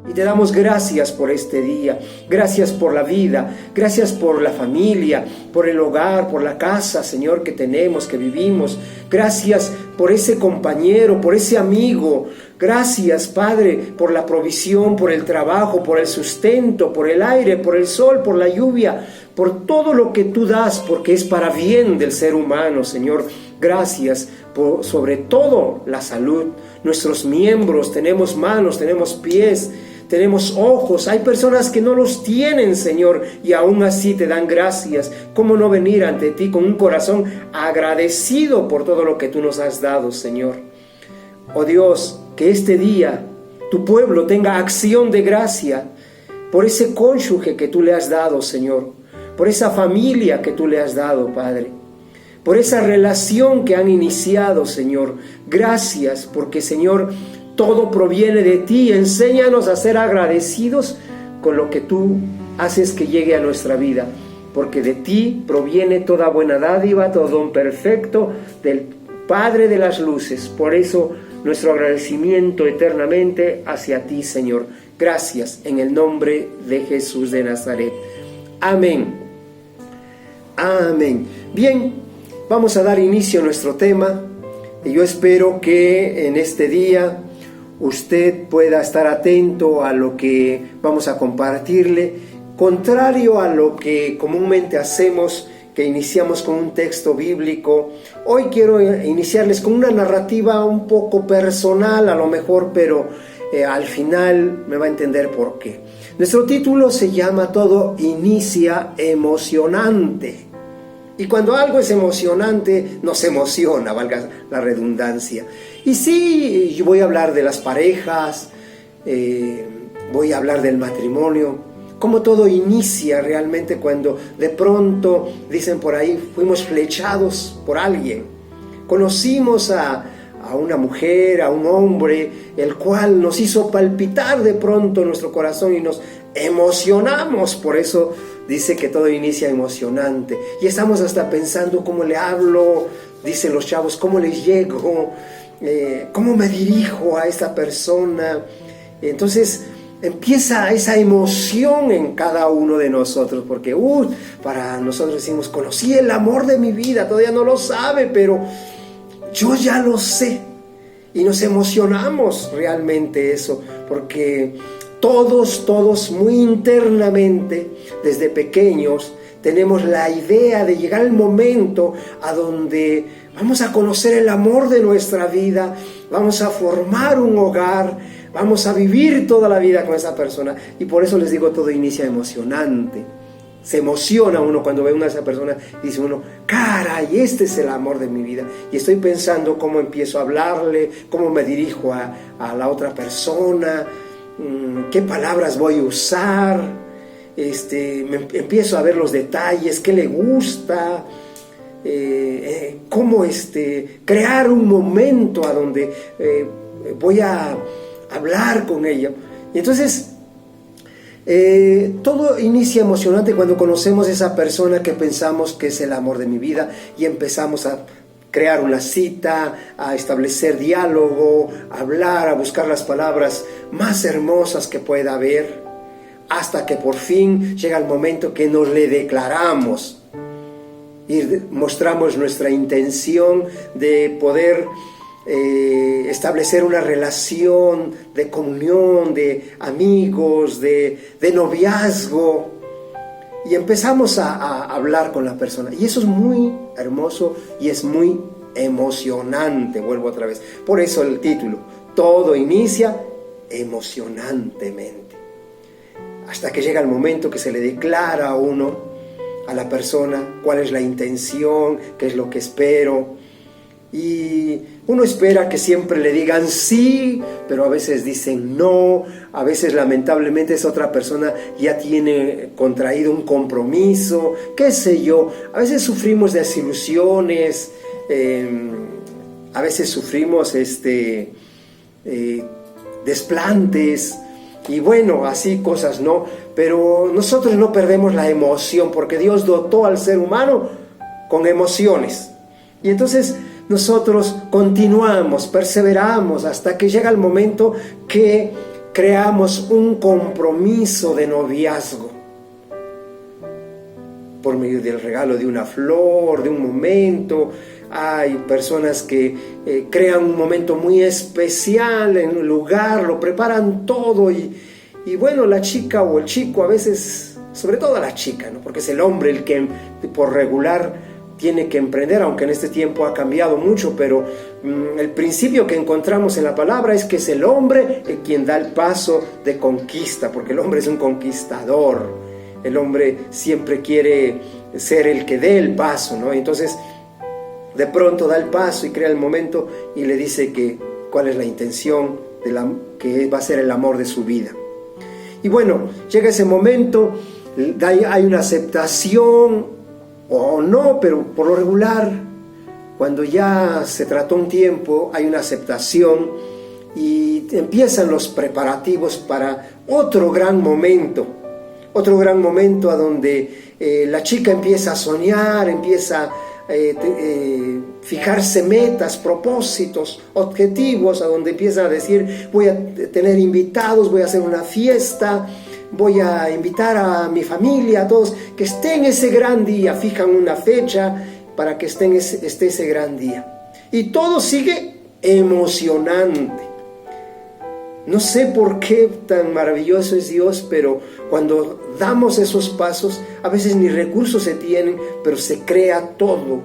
Y te damos gracias por este día, gracias por la vida, gracias por la familia, por el hogar, por la casa, Señor, que tenemos, que vivimos. Gracias por ese compañero, por ese amigo. Gracias, Padre, por la provisión, por el trabajo, por el sustento, por el aire, por el sol, por la lluvia, por todo lo que tú das, porque es para bien del ser humano, Señor. Gracias por, sobre todo, la salud. Nuestros miembros, tenemos manos, tenemos pies, tenemos ojos. Hay personas que no los tienen, Señor, y aún así te dan gracias. ¿Cómo no venir ante ti con un corazón agradecido por todo lo que tú nos has dado, Señor? Oh Dios, que este día tu pueblo tenga acción de gracia por ese cónyuge que tú le has dado, Señor, por esa familia que tú le has dado, Padre, por esa relación que han iniciado, Señor. Gracias, porque, Señor, todo proviene de ti. Enséñanos a ser agradecidos con lo que tú haces que llegue a nuestra vida, porque de ti proviene toda buena dádiva, todo don perfecto del Padre de las luces. Por eso nuestro agradecimiento eternamente hacia ti, Señor. Gracias, en el nombre de Jesús de Nazaret. Amén. Amén. Bien, vamos a dar inicio a nuestro tema. Y yo espero que en este día usted pueda estar atento a lo que vamos a compartirle, contrario a lo que comúnmente hacemos, que iniciamos con un texto bíblico. Hoy quiero iniciarles con una narrativa un poco personal, a lo mejor, pero al final me va a entender por qué. Nuestro título se llama Todo inicia emocionante. Y cuando algo es emocionante, nos emociona, valga la redundancia. Y sí, yo voy a hablar de las parejas, voy a hablar del matrimonio, cómo todo inicia realmente cuando de pronto, dicen por ahí, fuimos flechados por alguien. Conocimos a una mujer, a un hombre, el cual nos hizo palpitar de pronto nuestro corazón y nos emocionamos. Por eso dice que todo inicia emocionante. Y estamos hasta pensando cómo le hablo, dicen los chavos, cómo les llego, cómo me dirijo a esta persona. Entonces empieza esa emoción en cada uno de nosotros, porque para nosotros decimos, conocí el amor de mi vida, todavía no lo sabe, pero yo ya lo sé. Y nos emocionamos realmente eso, porque todos muy internamente, desde pequeños, tenemos la idea de llegar al momento a donde vamos a conocer el amor de nuestra vida, vamos a formar un hogar, vamos a vivir toda la vida con esa persona. Y por eso les digo, todo inicia emocionante. Se emociona uno cuando ve a esa persona y dice uno, caray, este es el amor de mi vida. Y estoy pensando cómo empiezo a hablarle, cómo me dirijo a la otra persona, qué palabras voy a usar, empiezo a ver los detalles, qué le gusta, cómo crear un momento a donde voy a hablar con ella. Y entonces todo inicia emocionante cuando conocemos a esa persona que pensamos que es el amor de mi vida y empezamos a crear una cita, a establecer diálogo, a hablar, a buscar las palabras más hermosas que pueda haber, hasta que por fin llega el momento que nos le declaramos y mostramos nuestra intención de poder establecer una relación de comunión, de amigos, de noviazgo, y empezamos a hablar con la persona, y eso es muy hermoso y es muy emocionante. Vuelvo otra vez, por eso el título, todo inicia emocionantemente, hasta que llega el momento que se le declara a uno, a la persona, cuál es la intención, qué es lo que espero. Y uno espera que siempre le digan sí, pero a veces dicen no, a veces lamentablemente esa otra persona ya tiene contraído un compromiso, qué sé yo. A veces sufrimos desilusiones, a veces sufrimos desplantes, y bueno, así cosas, ¿no? Pero nosotros no perdemos la emoción, porque Dios dotó al ser humano con emociones. Y entonces nosotros continuamos, perseveramos hasta que llega el momento que creamos un compromiso de noviazgo por medio del regalo de una flor, de un momento. Hay personas que crean un momento muy especial en un lugar, lo preparan todo y bueno, la chica o el chico a veces, sobre todo la chica, ¿no? Porque es el hombre el que por regular tiene que emprender, aunque en este tiempo ha cambiado mucho, pero el principio que encontramos en la palabra es que es el hombre el quien da el paso de conquista, porque el hombre es un conquistador, el hombre siempre quiere ser el que dé el paso, ¿no? Entonces, de pronto da el paso y crea el momento y le dice que cuál es la intención que va a ser el amor de su vida. Y bueno, llega ese momento, hay una aceptación o no, pero por lo regular, cuando ya se trató un tiempo, hay una aceptación y empiezan los preparativos para otro gran momento a donde la chica empieza a soñar, empieza a fijarse metas, propósitos, objetivos, a donde empieza a decir: voy a tener invitados, voy a hacer una fiesta, voy a invitar a mi familia, a todos que estén ese gran día. Fijan una fecha para que esté ese gran día. Y todo sigue emocionante. No sé por qué tan maravilloso es Dios, pero cuando damos esos pasos, a veces ni recursos se tienen, pero se crea todo,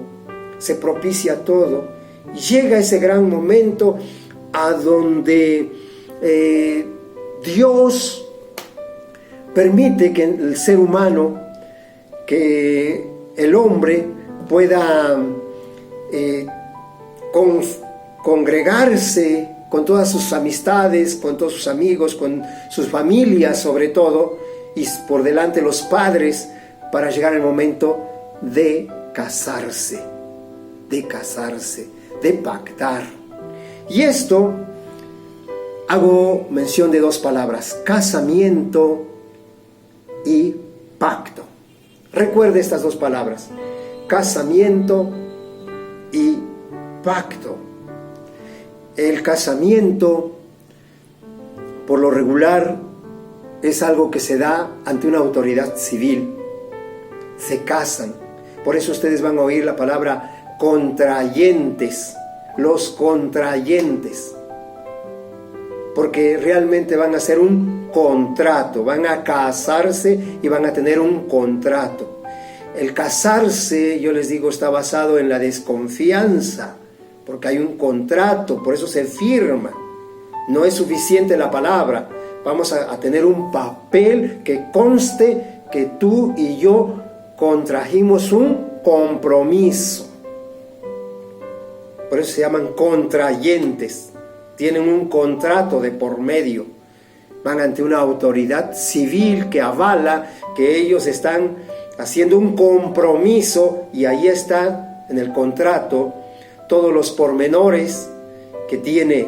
se propicia todo. Y llega ese gran momento a donde Dios permite que el ser humano, que el hombre pueda congregarse con todas sus amistades, con todos sus amigos, con sus familias sobre todo, y por delante los padres, para llegar al momento de casarse, de pactar. Y esto, hago mención de dos palabras: casamiento y pacto. Recuerde estas dos palabras: casamiento y pacto. El casamiento, por lo regular, es algo que se da ante una autoridad civil. Se casan. Por eso ustedes van a oír la palabra contrayentes, los contrayentes. Porque realmente van a hacer un contrato, van a casarse y van a tener un contrato. El casarse, yo les digo, está basado en la desconfianza, porque hay un contrato, por eso se firma. No es suficiente la palabra, vamos a tener un papel que conste que tú y yo contrajimos un compromiso. Por eso se llaman contrayentes, tienen un contrato de por medio, van ante una autoridad civil que avala que ellos están haciendo un compromiso, y ahí está en el contrato todos los pormenores que tiene.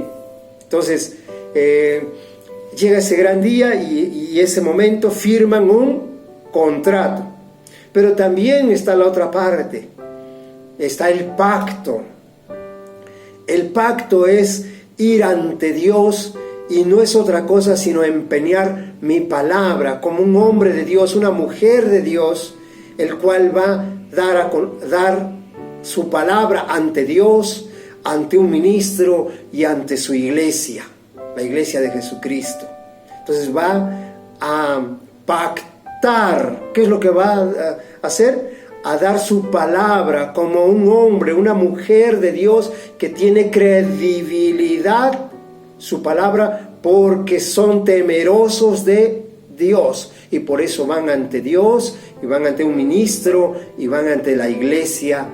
Entonces llega ese gran día y ese momento firman un contrato. Pero también está la otra parte, está el pacto. El pacto es ir ante Dios, y no es otra cosa sino empeñar mi palabra como un hombre de Dios, una mujer de Dios, el cual va a dar su palabra ante Dios, ante un ministro y ante su iglesia, la iglesia de Jesucristo. Entonces va a pactar. ¿Qué es lo que va a hacer? A dar su palabra como un hombre, una mujer de Dios que tiene credibilidad, su palabra, porque son temerosos de Dios, y por eso van ante Dios y van ante un ministro y van ante la iglesia,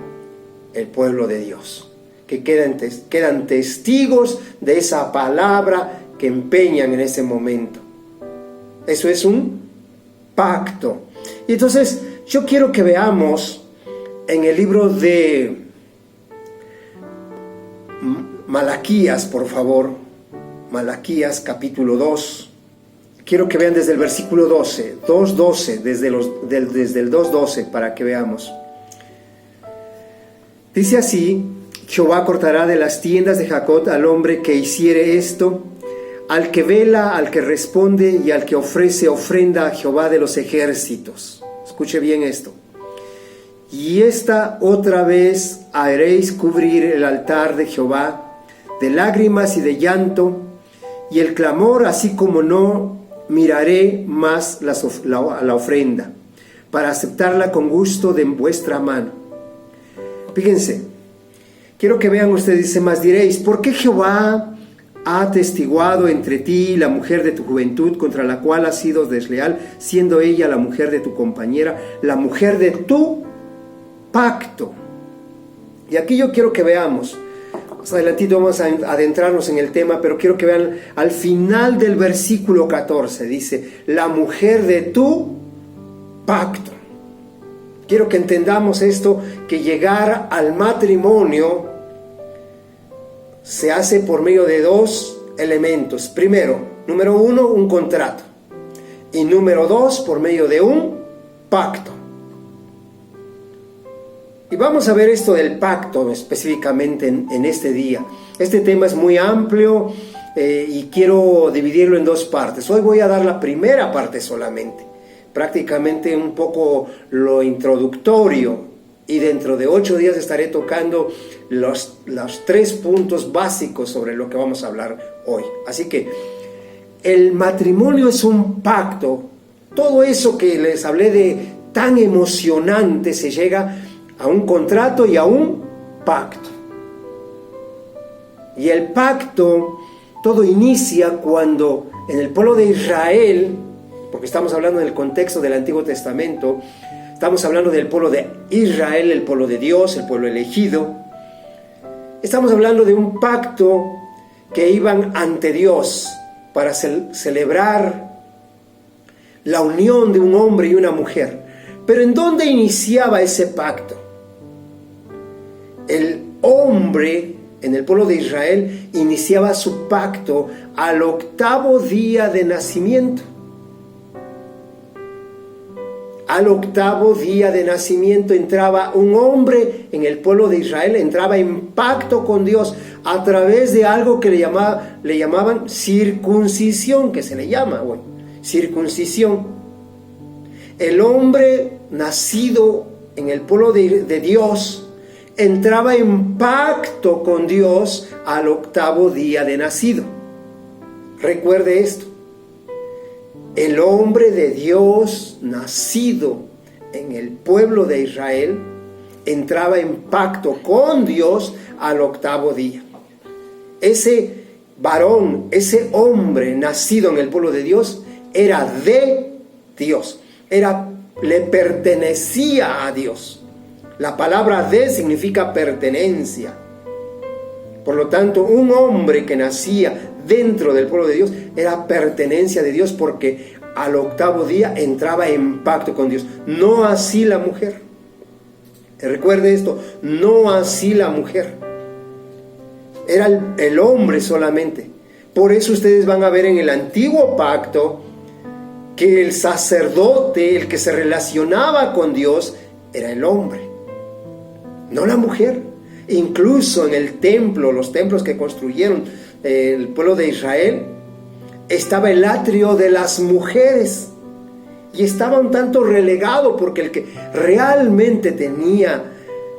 el pueblo de Dios, que quedan testigos de esa palabra que empeñan en ese momento. Eso es un pacto. Y entonces yo quiero que veamos en el libro de Malaquías, por favor, Malaquías capítulo 2. Quiero que vean desde el versículo 12, 2.12, desde el 2.12, para que veamos. Dice así: Jehová cortará de las tiendas de Jacob al hombre que hiciere esto, al que vela, al que responde y al que ofrece ofrenda a Jehová de los ejércitos. Escuche bien esto. Y esta otra vez haréis cubrir el altar de Jehová de lágrimas y de llanto, y el clamor, así como no miraré más la ofrenda, para aceptarla con gusto de vuestra mano. Fíjense, quiero que vean ustedes, dice más, diréis, ¿por qué Jehová ha atestiguado entre ti y la mujer de tu juventud, contra la cual has sido desleal, siendo ella la mujer de tu compañera, la mujer de tu pacto? Y aquí yo quiero que veamos, más adelantito vamos a adentrarnos en el tema, pero quiero que vean al final del versículo 14, dice, la mujer de tu pacto. Quiero que entendamos esto, que llegar al matrimonio se hace por medio de dos elementos. Primero, número uno, un contrato. Y número dos, por medio de un pacto. Y vamos a ver esto del pacto específicamente en este día. Este tema es muy amplio y quiero dividirlo en dos partes. Hoy voy a dar la primera parte solamente, prácticamente un poco lo introductorio, y dentro de 8 días estaré tocando los 3 puntos básicos sobre lo que vamos a hablar hoy. Así que el matrimonio es un pacto. Todo eso que les hablé de tan emocionante se llega a un contrato y a un pacto. Y el pacto, todo inicia cuando en el pueblo de Israel, porque estamos hablando del contexto del Antiguo Testamento, estamos hablando del pueblo de Israel, el pueblo de Dios, el pueblo elegido. Estamos hablando de un pacto que iban ante Dios para celebrar la unión de un hombre y una mujer. Pero ¿en dónde iniciaba ese pacto? El hombre en el pueblo de Israel iniciaba su pacto al 8º día de nacimiento. Al 8º día de nacimiento entraba un hombre en el pueblo de Israel, entraba en pacto con Dios a través de algo que le llamaban circuncisión, que se le llama hoy, circuncisión. El hombre nacido en el pueblo de Dios entraba en pacto con Dios al 8º día de nacido. Recuerde esto. El hombre de Dios nacido en el pueblo de Israel entraba en pacto con Dios al 8º día. Ese varón, ese hombre nacido en el pueblo de Dios era de Dios, le pertenecía a Dios. La palabra de significa pertenencia. Por lo tanto, un hombre que nacía dentro del pueblo de Dios era pertenencia de Dios, porque al 8º día entraba en pacto con Dios. No así la mujer. Recuerde esto, no así la mujer. Era el hombre solamente. Por eso ustedes van a ver en el antiguo pacto que el sacerdote, el que se relacionaba con Dios, era el hombre, no la mujer. Incluso en el templo, los templos que construyeron el pueblo de Israel, estaba el atrio de las mujeres y estaba un tanto relegado, porque el que realmente tenía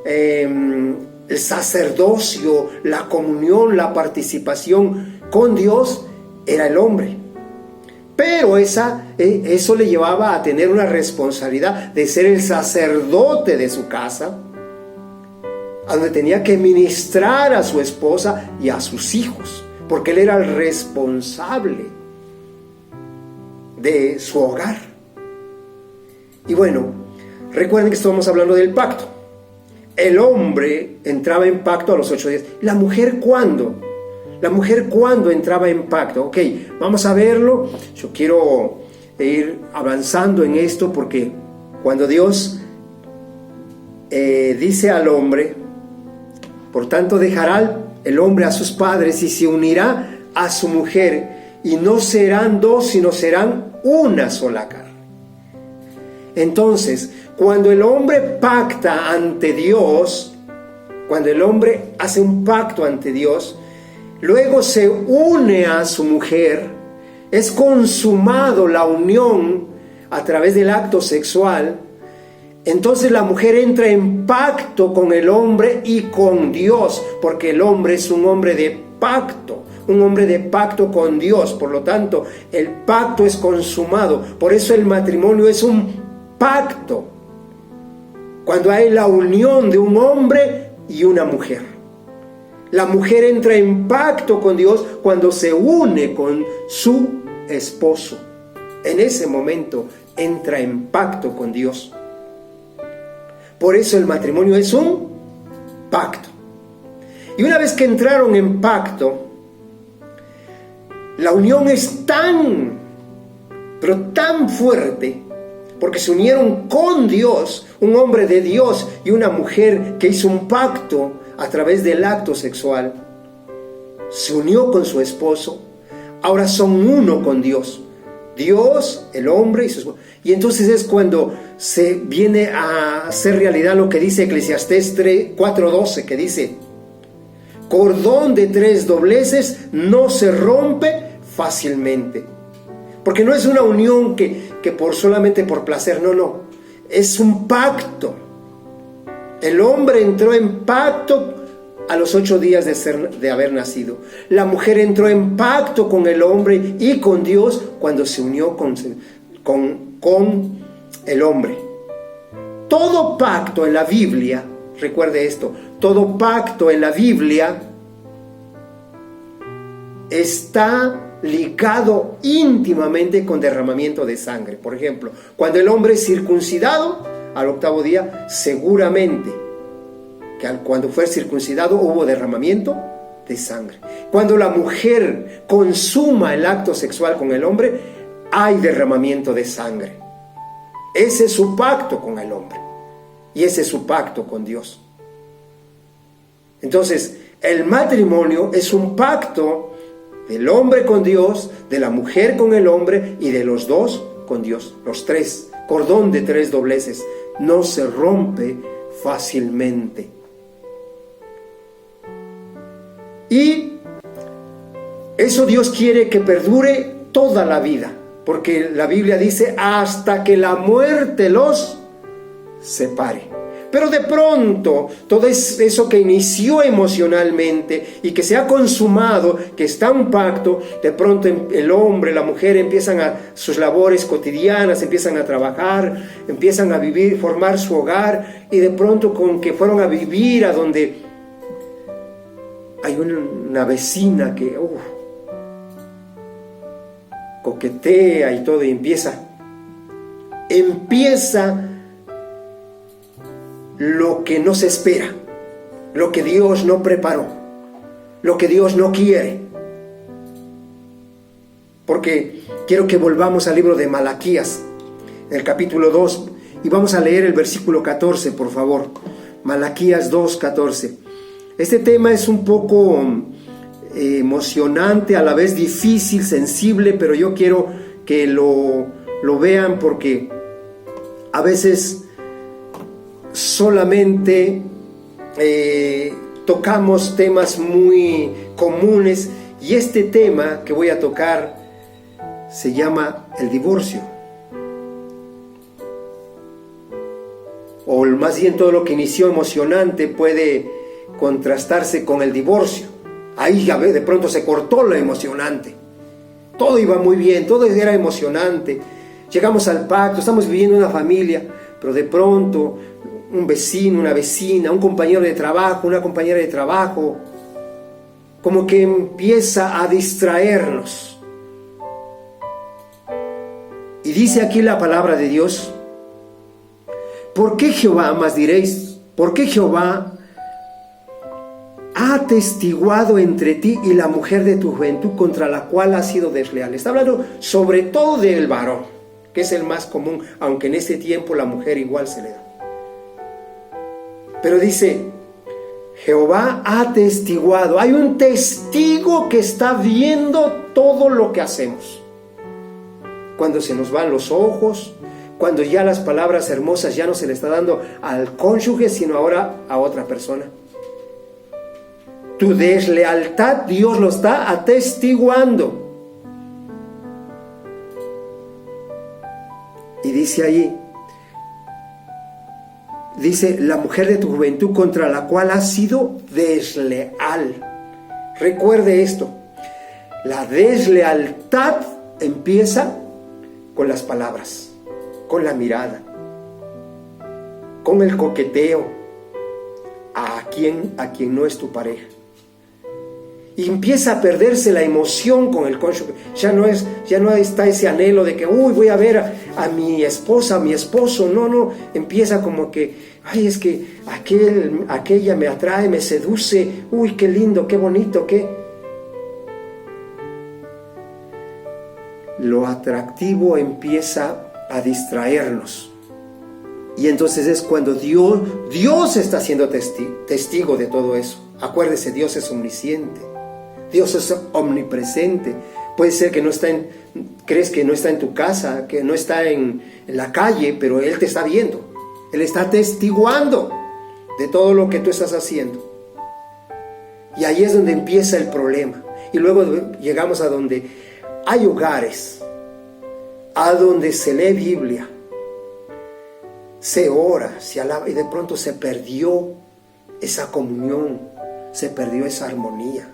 el sacerdocio, la comunión, la participación con Dios era el hombre. Pero eso le llevaba a tener una responsabilidad de ser el sacerdote de su casa, a donde tenía que ministrar a su esposa y a sus hijos, porque él era el responsable de su hogar. Y bueno, recuerden que estamos hablando del pacto. El hombre entraba en pacto a los 8 días. ¿La mujer cuándo? ¿La mujer cuándo entraba en pacto? Ok, vamos a verlo. Yo quiero ir avanzando en esto, porque cuando Dios dice al hombre, por tanto dejará el hombre a sus padres y se unirá a su mujer, y no serán dos, sino serán una sola carne. Entonces, cuando el hombre pacta ante Dios, cuando el hombre hace un pacto ante Dios, luego se une a su mujer, es consumado la unión a través del acto sexual, entonces la mujer entra en pacto con el hombre y con Dios, porque el hombre es un hombre de pacto con Dios. Por lo tanto, el pacto es consumado. Por eso el matrimonio es un pacto, cuando hay la unión de un hombre y una mujer. La mujer entra en pacto con Dios cuando se une con su esposo. En ese momento entra en pacto con Dios. Por eso el matrimonio es un pacto. Y una vez que entraron en pacto, la unión es pero tan fuerte, porque se unieron con Dios, un hombre de Dios y una mujer que hizo un pacto a través del acto sexual. Se unió con su esposo, ahora son uno con Dios. Dios, el hombre y su esposo. Y entonces es cuando se viene a hacer realidad lo que dice Eclesiastés 4:12, que dice: cordón de 3 dobleces no se rompe fácilmente. Porque no es una unión que solamente por placer, no. Es un pacto. El hombre entró en pacto a los 8 días de haber nacido. La mujer entró en pacto con el hombre y con Dios cuando se unió con el hombre. Todo pacto en la Biblia, recuerde esto, todo pacto en la Biblia está ligado íntimamente con derramamiento de sangre. Por ejemplo, cuando el hombre es circuncidado al 8º día, seguramente que cuando fue circuncidado hubo derramamiento de sangre. Cuando la mujer consuma el acto sexual con el hombre, hay derramamiento de sangre. Ese es su pacto con el hombre y ese es su pacto con Dios. Entonces, el matrimonio es un pacto del hombre con Dios, de la mujer con el hombre y de los dos con Dios. Los tres, cordón de 3 dobleces, no se rompe fácilmente. Y eso Dios quiere que perdure toda la vida, porque la Biblia dice hasta que la muerte los separe. Pero de pronto, todo eso que inició emocionalmente y que se ha consumado, que está un pacto, de pronto el hombre, la mujer empiezan sus labores cotidianas, empiezan a trabajar, empiezan a vivir, formar su hogar, y de pronto con que fueron a vivir a donde hay una vecina que coquetea y todo, y empieza lo que no se espera, lo que Dios no preparó, lo que Dios no quiere. Porque quiero que volvamos al libro de Malaquías, en el capítulo 2, y vamos a leer el versículo 14, por favor. Malaquías 2:14. Este tema es un poco emocionante, a la vez difícil, sensible, pero yo quiero que lo vean, porque a veces solamente tocamos temas muy comunes, y este tema que voy a tocar se llama el divorcio, o más bien todo lo que inició emocionante puede contrastarse con el divorcio. Ahí ya ve, de pronto se cortó lo emocionante, todo iba muy bien, todo era emocionante, llegamos al pacto, estamos viviendo una familia, pero de pronto un vecino, una vecina, un compañero de trabajo, una compañera de trabajo, como que empieza a distraernos. Y dice aquí la palabra de Dios: ¿por qué Jehová, más diréis, por qué Jehová ha atestiguado entre ti y la mujer de tu juventud, contra la cual has sido desleal? Está hablando sobre todo del varón, que es el más común, aunque en este tiempo la mujer igual se le da. Pero dice, Jehová ha atestiguado. Hay un testigo que está viendo todo lo que hacemos. Cuando se nos van los ojos, cuando ya las palabras hermosas ya no se le está dando al cónyuge, sino ahora a otra persona. Tu deslealtad Dios lo está atestiguando. Y dice ahí, dice, la mujer de tu juventud contra la cual has sido desleal. Recuerde esto, la deslealtad empieza con las palabras, con la mirada, con el coqueteo a quien no es tu pareja. Y empieza a perderse la emoción con el cónyuge. Ya no está ese anhelo de que, voy a ver a mi esposa, a mi esposo. No, empieza como que, es que aquella me atrae, me seduce. Qué lindo, qué bonito, Lo atractivo empieza a distraernos. Y entonces es cuando Dios está siendo testigo de todo eso. Acuérdese, Dios es omnisciente. Dios es omnipresente. Puede ser que crees que no está en tu casa, que no está en la calle, pero Él te está viendo. Él está testiguando de todo lo que tú estás haciendo. Y ahí es donde empieza el problema. Y luego llegamos a donde hay hogares, a donde se lee Biblia, se ora, se alaba, y de pronto se perdió esa comunión, se perdió esa armonía.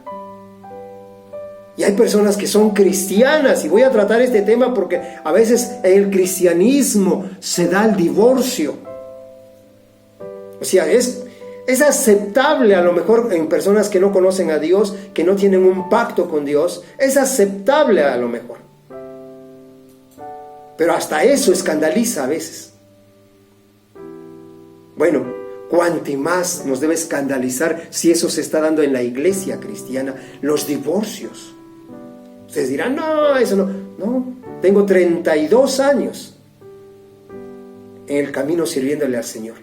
Y hay personas que son cristianas, y voy a tratar este tema porque a veces en el cristianismo se da el divorcio. O sea, es aceptable a lo mejor en personas que no conocen a Dios, que no tienen un pacto con Dios, es aceptable a lo mejor. Pero hasta eso escandaliza a veces. Bueno, cuanto más nos debe escandalizar si eso se está dando en la iglesia cristiana, los divorcios. Ustedes dirán, no, eso no. No, tengo 32 años en el camino sirviéndole al Señor.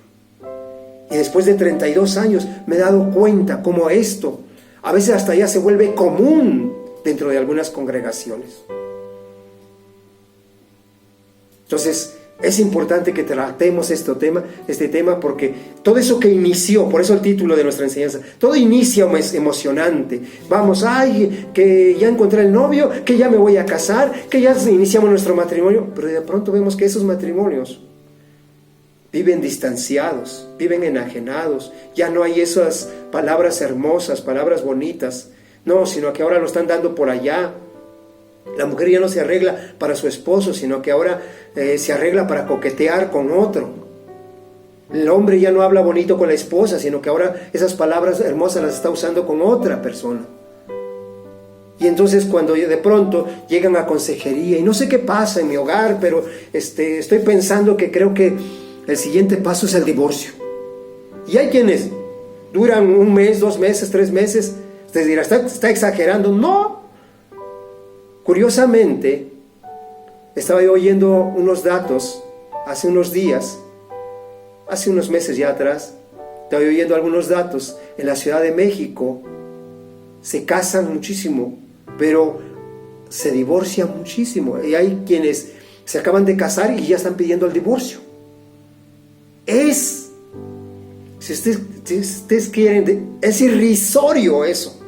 Y después de 32 años me he dado cuenta cómo esto a veces hasta ya se vuelve común dentro de algunas congregaciones. Entonces, es importante que tratemos este tema porque todo eso que inició, por eso el título de nuestra enseñanza, todo inicia emocionante. Vamos, que ya encontré el novio, que ya me voy a casar, que ya iniciamos nuestro matrimonio, pero de pronto vemos que esos matrimonios viven distanciados, viven enajenados, ya no hay esas palabras hermosas, palabras bonitas, no, sino que ahora lo están dando por allá. La mujer ya no se arregla para su esposo, sino que ahora se arregla para coquetear con otro. El hombre ya no habla bonito con la esposa, sino que ahora esas palabras hermosas las está usando con otra persona. Y entonces cuando de pronto llegan a consejería, y no sé qué pasa en mi hogar, pero estoy pensando que creo que el siguiente paso es el divorcio. Y hay quienes duran 1 mes, 2 meses, 3 meses. Ustedes dirán, ¿está exagerando? No. Curiosamente, estaba yo oyendo unos datos hace unos días, hace unos meses ya atrás, estaba yo oyendo algunos datos. En la Ciudad de México se casan muchísimo, pero se divorcian muchísimo. Y hay quienes se acaban de casar y ya están pidiendo el divorcio. Si ustedes quieren, es irrisorio eso.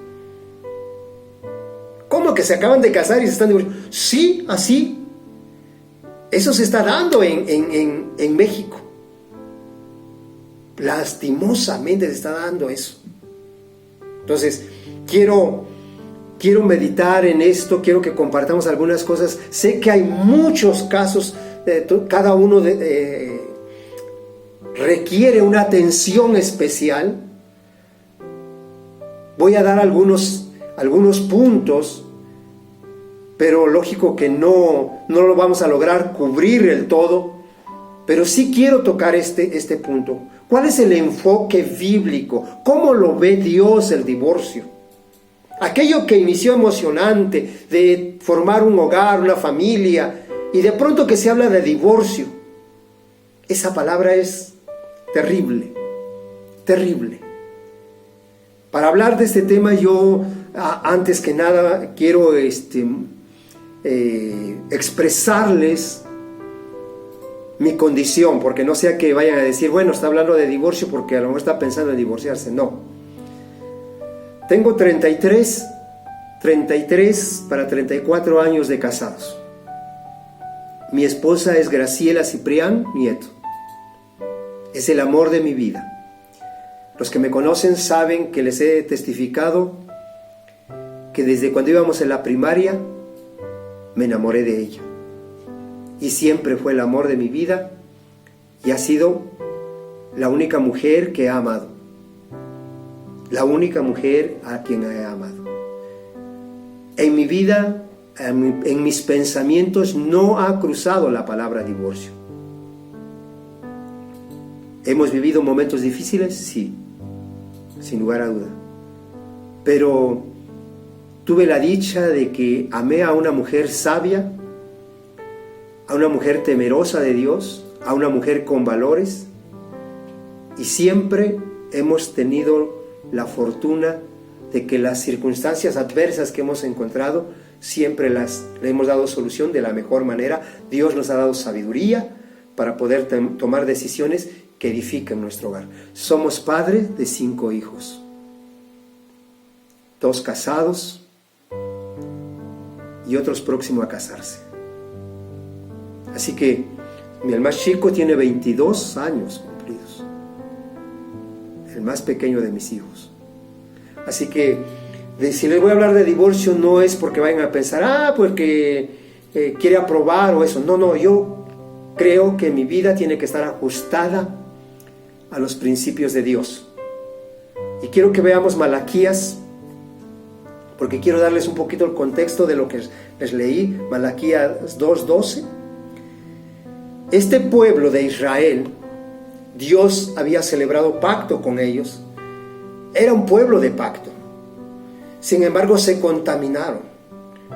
¿Cómo que se acaban de casar y se están divorciando? Sí, así. Eso se está dando en México. Lastimosamente se está dando eso. Entonces, quiero meditar en esto, quiero que compartamos algunas cosas. Sé que hay muchos casos, cada uno requiere una atención especial. Voy a dar algunos puntos, pero lógico que no lo vamos a lograr cubrir el todo, pero sí quiero tocar este punto. ¿Cuál es el enfoque bíblico? ¿Cómo lo ve Dios el divorcio? Aquello que inició emocionante, de formar un hogar, una familia, y de pronto que se habla de divorcio. Esa palabra es terrible, terrible. Para hablar de este tema yo, antes que nada, quiero expresarles mi condición, porque no sea que vayan a decir, bueno, está hablando de divorcio porque a lo mejor está pensando en divorciarse. No. Tengo 33 para 34 años de casados. Mi esposa es Graciela Ciprián Nieto. Es el amor de mi vida. Los que me conocen saben que les he testificado que desde cuando íbamos en la primaria me enamoré de ella. Y siempre fue el amor de mi vida y ha sido la única mujer que he amado. La única mujer a quien he amado. En mi vida, en mis pensamientos no ha cruzado la palabra divorcio. ¿Hemos vivido momentos difíciles? Sí, sin lugar a duda. Pero tuve la dicha de que amé a una mujer sabia, a una mujer temerosa de Dios, a una mujer con valores, y siempre hemos tenido la fortuna de que las circunstancias adversas que hemos encontrado, siempre le hemos dado solución de la mejor manera. Dios nos ha dado sabiduría para poder tomar decisiones que edifiquen nuestro hogar. Somos padres de 5 hijos, 2 casados y otros próximos a casarse. Así que el más chico tiene 22 años cumplidos, el más pequeño de mis hijos. Así que si les voy a hablar de divorcio, no es porque vayan a pensar, porque quiere aprobar o eso. No, yo creo que mi vida tiene que estar ajustada a los principios de Dios. Y quiero que veamos Malaquías, porque quiero darles un poquito el contexto de lo que les leí, Malaquías 2:12. Este pueblo de Israel, Dios había celebrado pacto con ellos. Era un pueblo de pacto. Sin embargo, se contaminaron.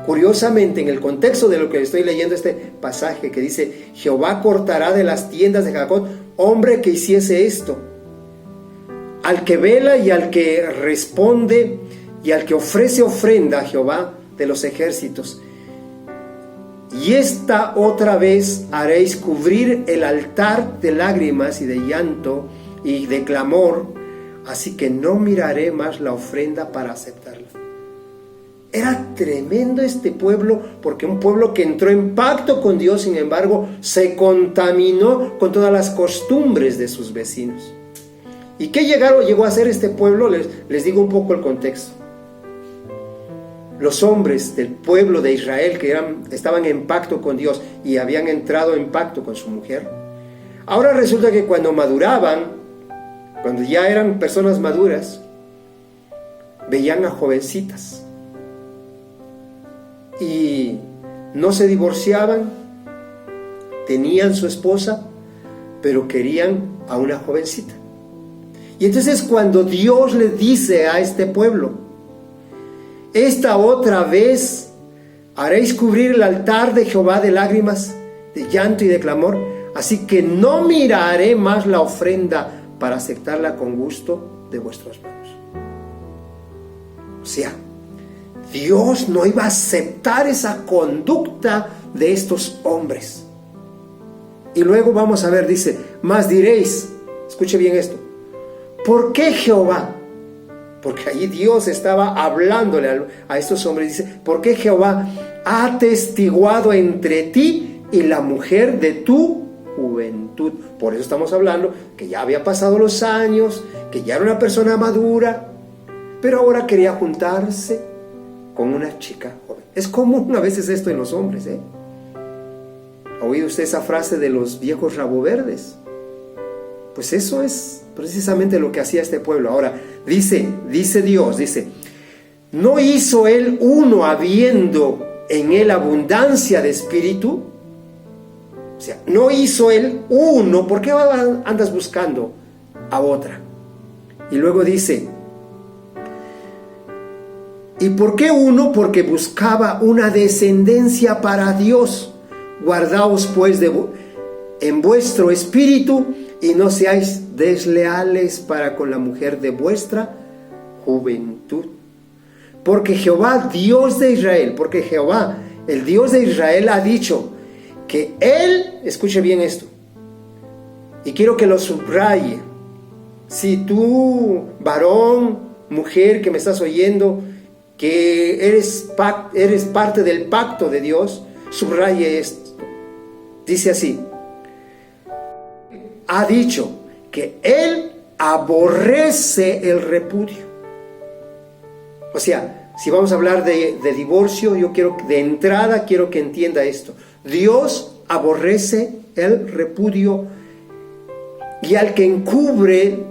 Curiosamente, en el contexto de lo que estoy leyendo, este pasaje que dice: Jehová cortará de las tiendas de Jacob hombre que hiciese esto, al que vela y al que responde y al que ofrece ofrenda a Jehová de los ejércitos. Y esta otra vez haréis cubrir el altar de lágrimas y de llanto y de clamor, así que no miraré más la ofrenda para aceptarla. Era tremendo este pueblo, porque un pueblo que entró en pacto con Dios, sin embargo, se contaminó con todas las costumbres de sus vecinos. ¿Y qué llegó a ser este pueblo? Les digo un poco el contexto. Los hombres del pueblo de Israel que estaban en pacto con Dios y habían entrado en pacto con su mujer, ahora resulta que cuando maduraban, cuando ya eran personas maduras, veían a jovencitas y no se divorciaban, tenían su esposa, pero querían a una jovencita. Y entonces cuando Dios le dice a este pueblo: esta otra vez haréis cubrir el altar de Jehová de lágrimas, de llanto y de clamor, así que no miraré más la ofrenda para aceptarla con gusto de vuestras manos. O sea, Dios no iba a aceptar esa conducta de estos hombres. Y luego vamos a ver, dice: mas diréis, escuche bien esto, ¿por qué Jehová? Porque allí Dios estaba hablándole a estos hombres. Dice: ¿por qué Jehová ha atestiguado entre ti y la mujer de tu juventud? Por eso estamos hablando que ya había pasado los años, que ya era una persona madura, pero ahora quería juntarse con una chica joven. Es común a veces esto en los hombres, ¿eh? ¿Ha oído usted esa frase de los viejos rabo verdes? Pues eso es precisamente lo que hacía este pueblo. Ahora, dice Dios, ¿no hizo él uno habiendo en él abundancia de espíritu? O sea, no hizo él uno, ¿por qué andas buscando a otra? Y luego dice: ¿y por qué uno? Porque buscaba una descendencia para Dios. Guardaos pues en vuestro espíritu y no seáis desleales para con la mujer de vuestra juventud. Porque Jehová, Dios de Israel, porque Jehová, el Dios de Israel, ha dicho que Él, escuche bien esto, y quiero que lo subraye: si tú, varón, mujer que me estás oyendo, que eres parte del pacto de Dios, subraye esto. Dice así: ha dicho que Él aborrece el repudio. O sea, si vamos a hablar de divorcio, yo quiero que entienda esto. Dios aborrece el repudio, y al que cubre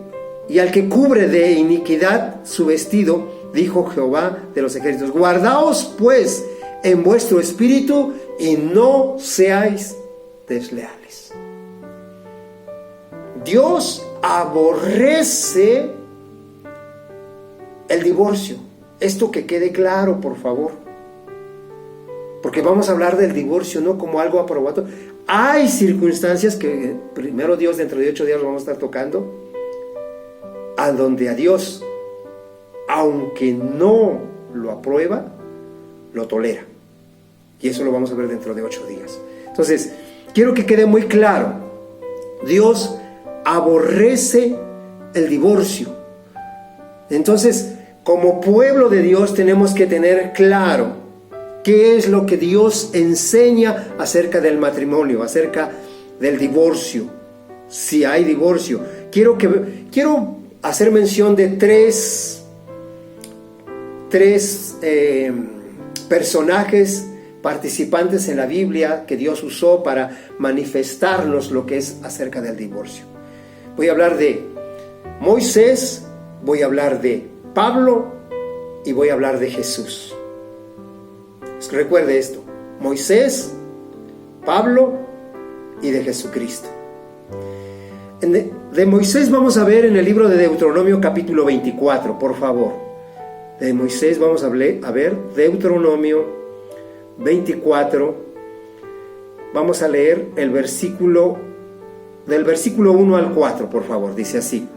de iniquidad su vestido, dijo Jehová de los ejércitos: guardaos pues en vuestro espíritu y no seáis desleales. Dios aborrece el divorcio. Esto que quede claro, por favor. Porque vamos a hablar del divorcio no como algo aprobado. Hay circunstancias que, primero Dios, dentro de 8 días lo vamos a estar tocando, a donde a Dios, aunque no lo aprueba, lo tolera. Y eso lo vamos a ver dentro de 8 días. Entonces, quiero que quede muy claro: Dios aborrece el divorcio. Entonces, como pueblo de Dios tenemos que tener claro qué es lo que Dios enseña acerca del matrimonio, acerca del divorcio, si hay divorcio. Quiero hacer mención de tres personajes participantes en la Biblia que Dios usó para manifestarnos lo que es acerca del divorcio. Voy a hablar de Moisés, voy a hablar de Pablo y voy a hablar de Jesús. Recuerde esto: Moisés, Pablo y de Jesucristo. De Moisés vamos a ver en el libro de Deuteronomio capítulo 24, por favor. De Moisés vamos a ver Deuteronomio 24. Vamos a leer el versículo, del versículo 1 al 4, por favor. Dice así: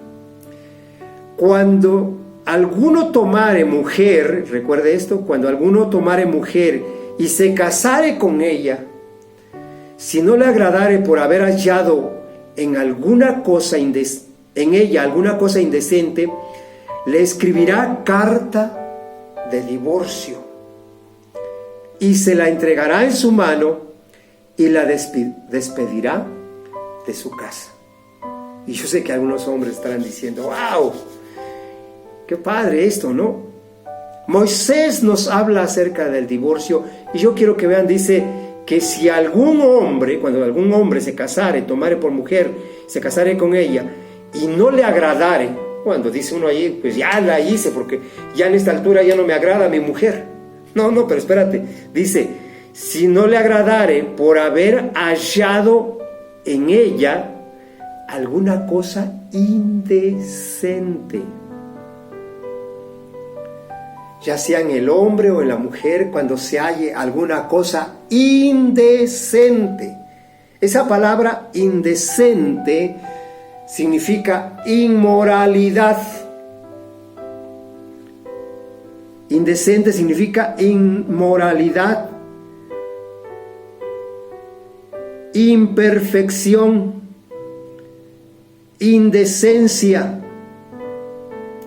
cuando alguno tomare mujer, recuerde esto, cuando alguno tomare mujer y se casare con ella, si no le agradare por haber hallado en alguna cosa en ella alguna cosa indecente, le escribirá carta de divorcio y se la entregará en su mano y la despedirá de su casa. Y yo sé que algunos hombres estarán diciendo: ¡wow! ¡Qué padre esto!, ¿no? Moisés nos habla acerca del divorcio, y yo quiero que vean, dice que si cuando algún hombre se casare, tomare por mujer, se casare con ella, y no le agradare, cuando dice uno allí, pues ya la hice, porque ya en esta altura ya no me agrada mi mujer. No, pero espérate, dice, si no le agradare por haber hallado en ella alguna cosa indecente, ya sea en el hombre o en la mujer, cuando se halle alguna cosa indecente. Esa palabra indecente significa inmoralidad. Indecente significa inmoralidad, imperfección, indecencia.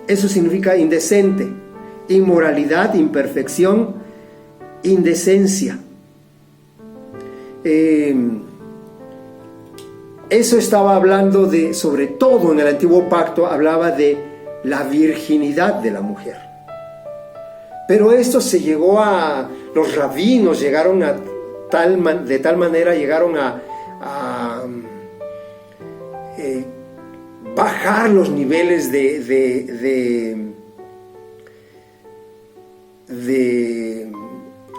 Eso significa indecente. Inmoralidad, imperfección, indecencia. Eso estaba hablando de, sobre todo en el antiguo pacto, hablaba de la virginidad de la mujer. Pero esto se llegó a, los rabinos llegaron a de tal manera llegaron a bajar los niveles de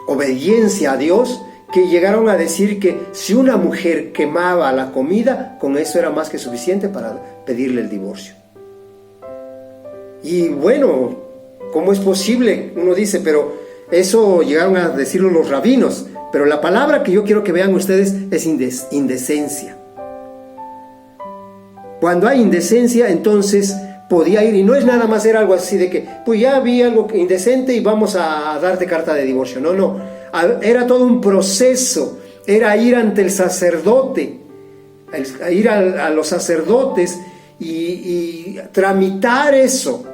obediencia a Dios, que llegaron a decir que si una mujer quemaba la comida, con eso era más que suficiente para pedirle el divorcio. Y bueno, ¿cómo es posible? Uno dice, pero eso llegaron a decirlo los rabinos, pero la palabra que yo quiero que vean ustedes es indecencia. Cuando hay indecencia, entonces podía ir, y no es nada más, era algo así de que, pues ya vi algo indecente y vamos a darte carta de divorcio. No, era todo un proceso, era ir ante el sacerdote, ir a los sacerdotes y tramitar eso.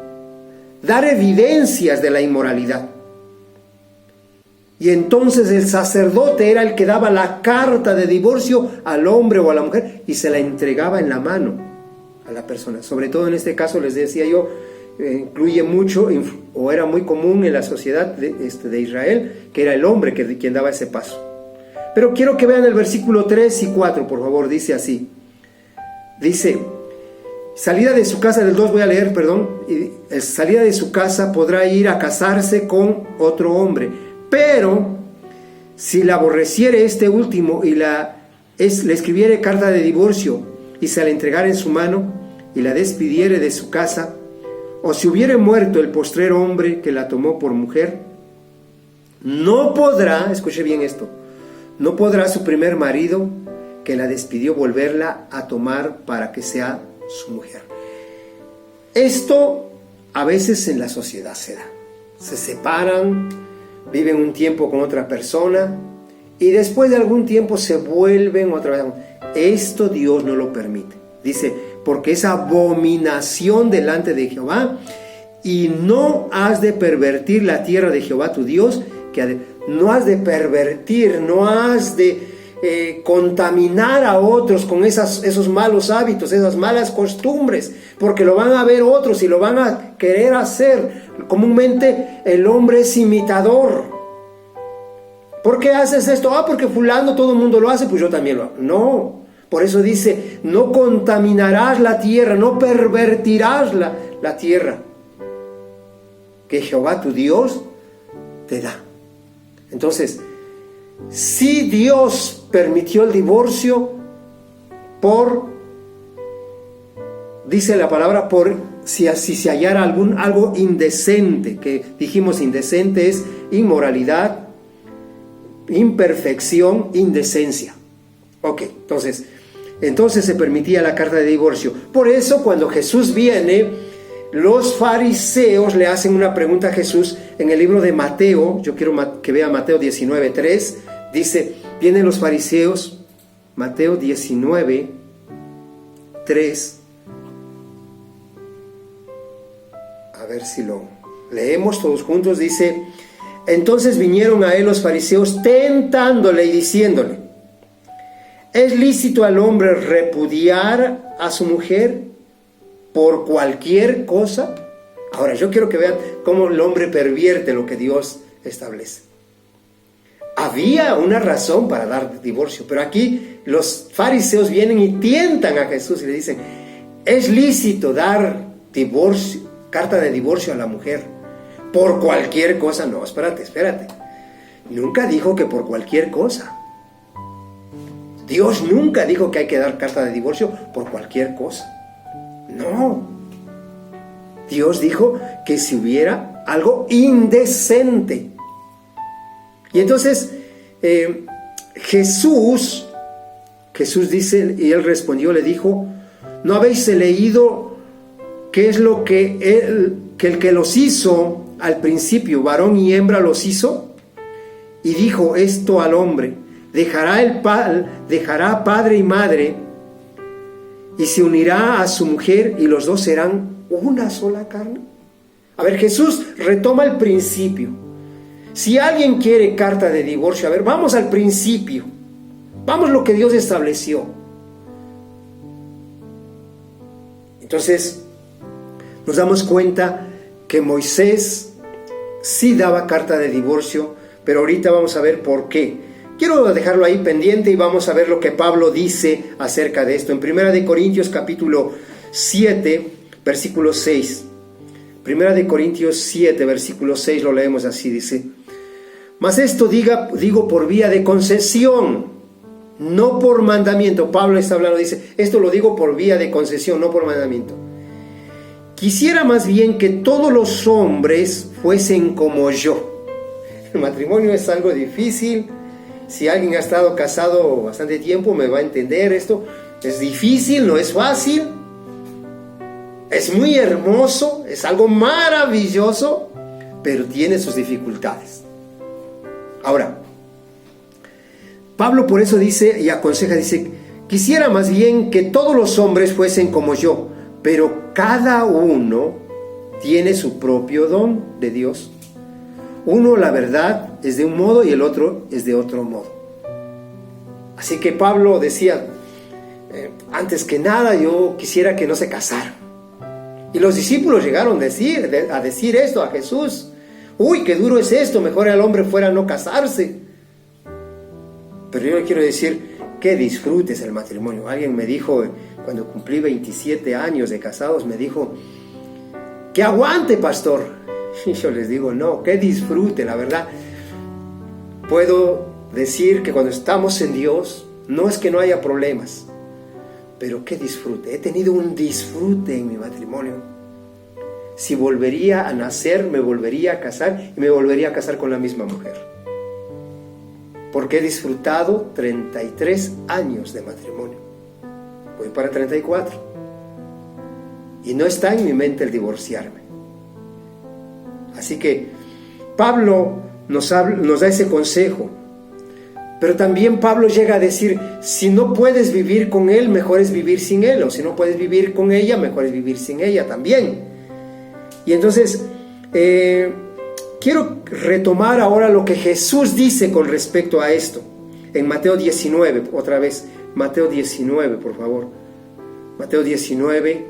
dar evidencias de la inmoralidad. Y entonces el sacerdote era el que daba la carta de divorcio al hombre o a la mujer y se la entregaba en la mano a la persona. Sobre todo en este caso, les decía yo, incluye mucho, o era muy común en la sociedad de Israel, que era el hombre quien daba ese paso. Pero quiero que vean el versículo 3 y 4, por favor, dice así. Dice, salida de su casa, del 2 voy a leer, perdón. Salida de su casa podrá ir a casarse con otro hombre. Pero si la aborreciere este último y le escribiere carta de divorcio y se la entregara en su mano y la despidiere de su casa, o si hubiere muerto el postrer hombre que la tomó por mujer, no podrá, escuche bien esto, no podrá su primer marido que la despidió volverla a tomar para que sea su mujer. Esto a veces en la sociedad se da. Se separan, viven un tiempo con otra persona y después de algún tiempo se vuelven otra vez. Esto Dios no lo permite. Dice, porque es abominación delante de Jehová, y no has de pervertir la tierra de Jehová tu Dios, no has de pervertir, no has de contaminar a otros con esos malos hábitos, esas malas costumbres, porque lo van a ver otros y lo van a querer hacer. Comúnmente el hombre es imitador. ¿Por qué haces esto? Porque fulano, todo el mundo lo hace, pues yo también lo hago. No, por eso dice, no contaminarás la tierra, no pervertirás la tierra que Jehová tu Dios te da. Entonces, si Dios permitió el divorcio dice la palabra, si se hallara algo indecente, que dijimos indecente es inmoralidad, imperfección, indecencia. Ok, entonces se permitía la carta de divorcio. Por eso cuando Jesús viene, los fariseos le hacen una pregunta a Jesús en el libro de Mateo. Yo quiero que vea Mateo 19:3. Dice, vienen los fariseos, Mateo 19:3. A ver si lo leemos todos juntos. Dice, entonces vinieron a él los fariseos tentándole y diciéndole, ¿es lícito al hombre repudiar a su mujer por cualquier cosa? Ahora, yo quiero que vean cómo el hombre pervierte lo que Dios establece. Había una razón para dar divorcio, pero aquí los fariseos vienen y tientan a Jesús y le dicen, ¿es lícito dar divorcio, carta de divorcio a la mujer por cualquier cosa? No, espérate. Nunca dijo que por cualquier cosa. Dios nunca dijo que hay que dar carta de divorcio por cualquier cosa. No. Dios dijo que si hubiera algo indecente. Y entonces Jesús dice, y él respondió, le dijo, ¿no habéis leído qué es lo que el que los hizo al principio, varón y hembra los hizo? Y dijo esto al hombre, dejará padre y madre y se unirá a su mujer y los dos serán una sola carne. A ver, Jesús retoma el principio. Si alguien quiere carta de divorcio, a ver, vamos al principio. Vamos a lo que Dios estableció. Entonces, nos damos cuenta que Moisés sí daba carta de divorcio, pero ahorita vamos a ver por qué. Quiero dejarlo ahí pendiente y vamos a ver lo que Pablo dice acerca de esto. En 1 Corintios capítulo 7, versículo 6. 1 Corintios 7, versículo 6, lo leemos así, dice, mas esto digo por vía de concesión, no por mandamiento. Pablo está hablando, dice, esto lo digo por vía de concesión, no por mandamiento. Quisiera más bien que todos los hombres fuesen como yo. El matrimonio es algo difícil. Si alguien ha estado casado bastante tiempo me va a entender esto. Es difícil, no es fácil. Es muy hermoso, es algo maravilloso, pero tiene sus dificultades. Ahora, Pablo por eso dice y aconseja, dice, quisiera más bien que todos los hombres fuesen como yo, pero cada uno tiene su propio don de Dios. Uno, la verdad, es de un modo y el otro es de otro modo. Así que Pablo decía, antes que nada yo quisiera que no se casaran. Y los discípulos llegaron a decir esto a Jesús. Uy, qué duro es esto, mejor el hombre fuera no casarse. Pero yo le quiero decir, que disfrutes el matrimonio. Alguien me dijo, cuando cumplí 27 años de casados, me dijo, que aguante, pastor. Y yo les digo, no, que disfrute, la verdad. Puedo decir que cuando estamos en Dios, no es que no haya problemas, pero que disfrute. He tenido un disfrute en mi matrimonio. Si volvería a nacer, me volvería a casar y me volvería a casar con la misma mujer. Porque he disfrutado 33 años de matrimonio. Voy para 34. Y no está en mi mente el divorciarme. Así que Pablo nos da ese consejo. Pero también Pablo llega a decir, si no puedes vivir con él, mejor es vivir sin él. O si no puedes vivir con ella, mejor es vivir sin ella también. Y entonces, quiero retomar ahora lo que Jesús dice con respecto a esto. En Mateo 19, otra vez. Mateo 19, por favor. Mateo 19.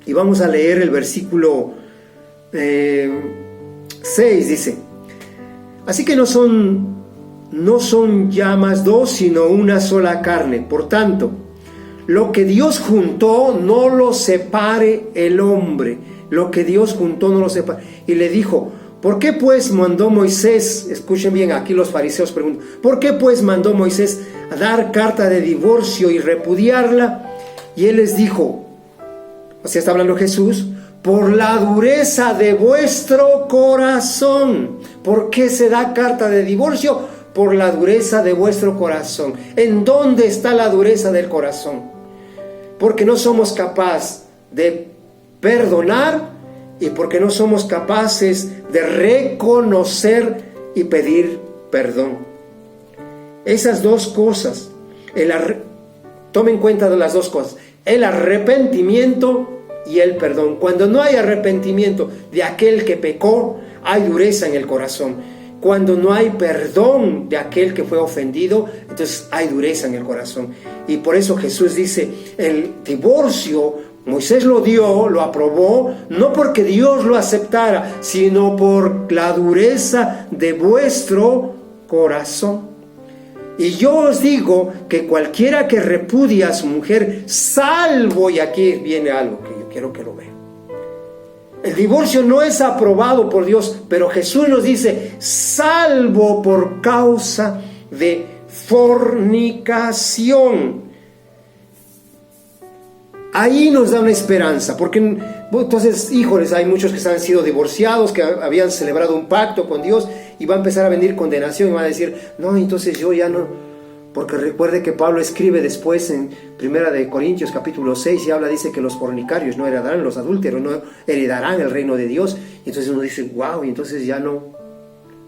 Y vamos a leer el versículo 6, dice. Así que no son ya más dos, sino una sola carne. Por tanto, lo que Dios juntó, no lo separe el hombre. Lo que Dios juntó, no lo separe. Y le dijo, ¿por qué pues mandó Moisés? Escuchen bien, aquí los fariseos preguntan, ¿por qué pues mandó Moisés a dar carta de divorcio y repudiarla? Y él les dijo, o sea, está hablando Jesús, por la dureza de vuestro corazón. ¿Por qué se da carta de divorcio? Por la dureza de vuestro corazón. ¿En dónde está la dureza del corazón? Porque no somos capaces de perdonar y porque no somos capaces de reconocer y pedir perdón. Esas dos cosas, tomen en cuenta de las dos cosas, el arrepentimiento y el perdón. Cuando no hay arrepentimiento de aquel que pecó, hay dureza en el corazón. Cuando no hay perdón de aquel que fue ofendido, entonces hay dureza en el corazón. Y por eso Jesús dice, el divorcio, Moisés lo dio, lo aprobó, no porque Dios lo aceptara, sino por la dureza de vuestro corazón. Y yo os digo que cualquiera que repudia a su mujer, salvo, y aquí viene algo que yo quiero que lo vean. El divorcio no es aprobado por Dios, pero Jesús nos dice, salvo por causa de fornicación. Ahí nos da una esperanza, porque entonces, híjoles, hay muchos que han sido divorciados, que habían celebrado un pacto con Dios y va a empezar a venir condenación y van a decir, no, entonces yo ya no, porque recuerde que Pablo escribe después en 1 de Corintios capítulo 6 y dice que los fornicarios no heredarán, los adúlteros no heredarán el reino de Dios. Y entonces uno dice, wow, y entonces ya no.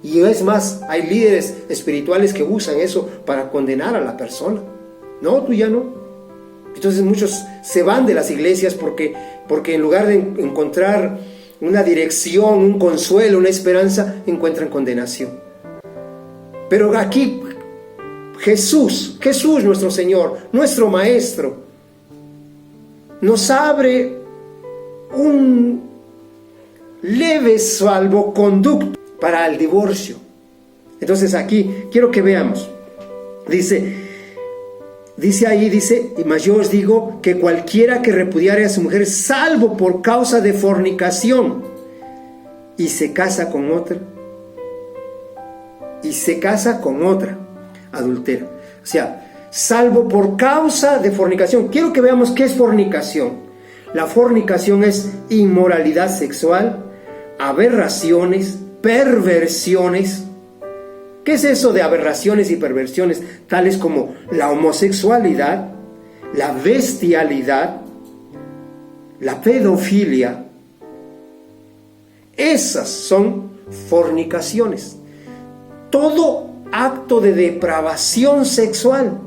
Y es más, hay líderes espirituales que usan eso para condenar a la persona. No, tú ya no. Entonces muchos se van de las iglesias porque en lugar de encontrar una dirección, un consuelo, una esperanza, encuentran condenación. Pero aquí Jesús nuestro Señor, nuestro Maestro, nos abre un leve salvoconducto para el divorcio. Entonces aquí quiero que veamos. Dice, mas yo os digo que cualquiera que repudiare a su mujer, salvo por causa de fornicación, y se casa con otra, adultera. O sea, salvo por causa de fornicación. Quiero que veamos qué es fornicación. La fornicación es inmoralidad sexual, aberraciones, perversiones. ¿Qué es eso de aberraciones y perversiones? Tales como la homosexualidad, la bestialidad, la pedofilia. Esas son fornicaciones. Todo acto de depravación sexual.